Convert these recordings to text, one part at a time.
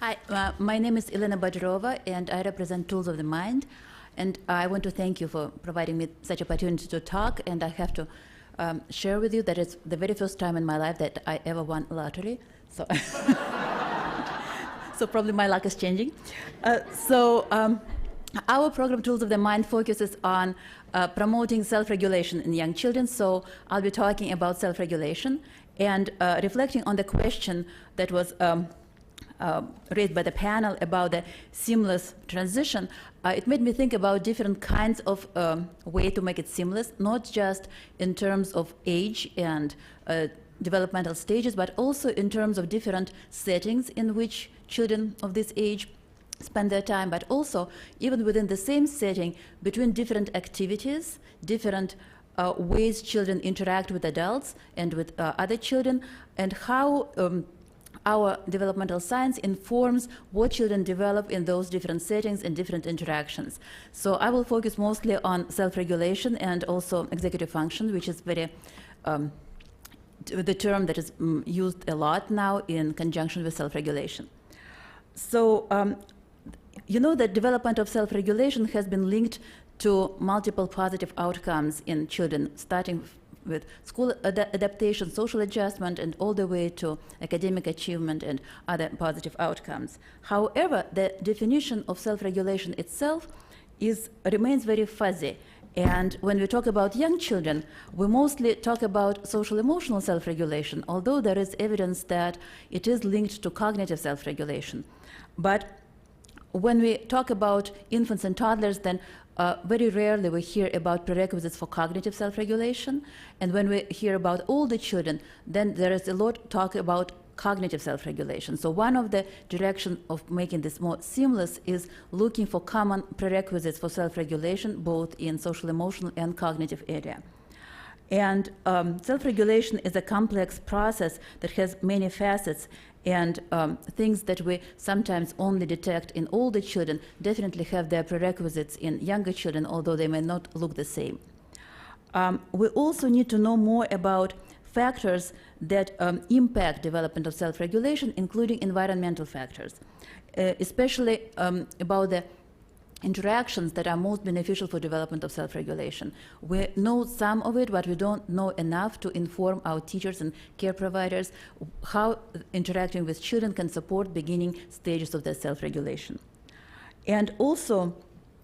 Hi, my name is Elena Bodrova, and I represent Tools of the Mind. And I want to thank you for providing me such opportunity to talk. And I have to share with you that it's the very first time in my life that I ever won lottery. So, so probably my luck is changing. Our program, Tools of the Mind, focuses on promoting self-regulation in young children. So I'll be talking about self-regulation and reflecting on the question that was raised by the panel about the seamless transition. It made me think about different kinds of way to make it seamless, not just in terms of age and developmental stages, but also in terms of different settings in which children of this age spend their time, but also even within the same setting between different activities, different ways children interact with adults and with other children, and how our developmental science informs what children develop in those different settings and different interactions. So I will focus mostly on self-regulation and also executive function, which is very the term that is used a lot now in conjunction with self-regulation. So you know that development of self-regulation has been linked to multiple positive outcomes in children, starting with school adaptation, social adjustment, and all the way to academic achievement and other positive outcomes. However, the definition of self-regulation itself remains very fuzzy. And when we talk about young children, we mostly talk about social-emotional self-regulation, although there is evidence that it is linked to cognitive self-regulation. But when we talk about infants and toddlers, then very rarely we hear about prerequisites for cognitive self-regulation. And when we hear about older children, then there is a lot of talk about cognitive self-regulation. So one of the directions of making this more seamless is looking for common prerequisites for self-regulation, both in social-emotional and cognitive area. And self-regulation is a complex process that has many facets, and things that we sometimes only detect in older children definitely have their prerequisites in younger children, although they may not look the same. We also need to know more about factors that impact development of self-regulation, including environmental factors, especially about the interactions that are most beneficial for development of self-regulation. We know some of it, but we don't know enough to inform our teachers and care providers how interacting with children can support beginning stages of their self-regulation. And also,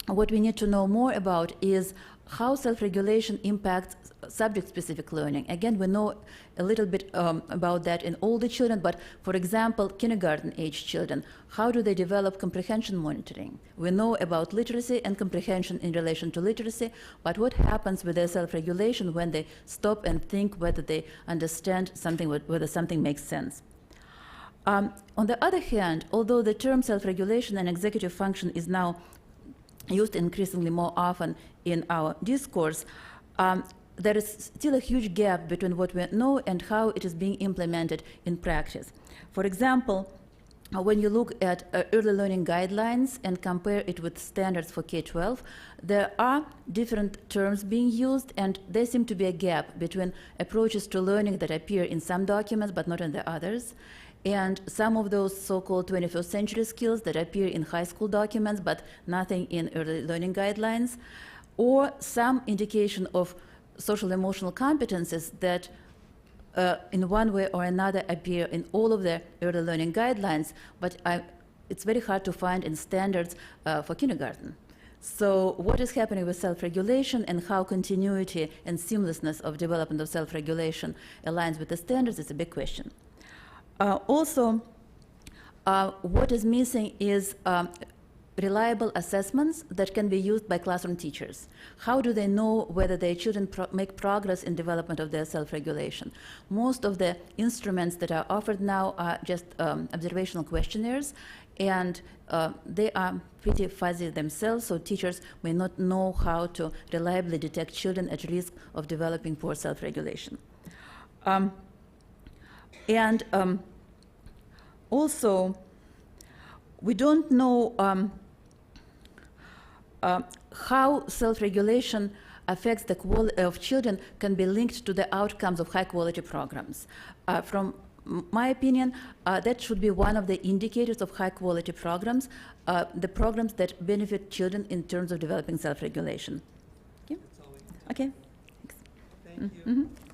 what we need to know more about is how self-regulation impacts subject-specific learning. Again, we know a little bit about that in older children, but for example, kindergarten-age children, how do they develop comprehension monitoring? We know about literacy and comprehension in relation to literacy, but what happens with their self-regulation when they stop and think whether they understand something, whether something makes sense? On the other hand, although the term self-regulation and executive function is now used increasingly more often in our discourse, there is still a huge gap between what we know and how it is being implemented in practice. For example, when you look at early learning guidelines and compare it with standards for K-12, there are different terms being used, and there seems to be a gap between approaches to learning that appear in some documents but not in the others, and some of those so-called 21st century skills that appear in high school documents but nothing in early learning guidelines, or some indication of social emotional competences that in one way or another appear in all of the early learning guidelines, but it's very hard to find in standards for kindergarten. So what is happening with self-regulation and how continuity and seamlessness of development of self-regulation aligns with the standards is a big question. Also, what is missing is reliable assessments that can be used by classroom teachers. How do they know whether their children make progress in development of their self-regulation? Most of the instruments that are offered now are just observational questionnaires, and they are pretty fuzzy themselves, so teachers may not know how to reliably detect children at risk of developing poor self-regulation. Also, we don't know how self-regulation affects the quality of children can be linked to the outcomes of high-quality programs. From my opinion, that should be one of the indicators of high-quality programs, the programs that benefit children in terms of developing self-regulation. Okay? That's all we can do. Okay. Thank you. Mm-hmm.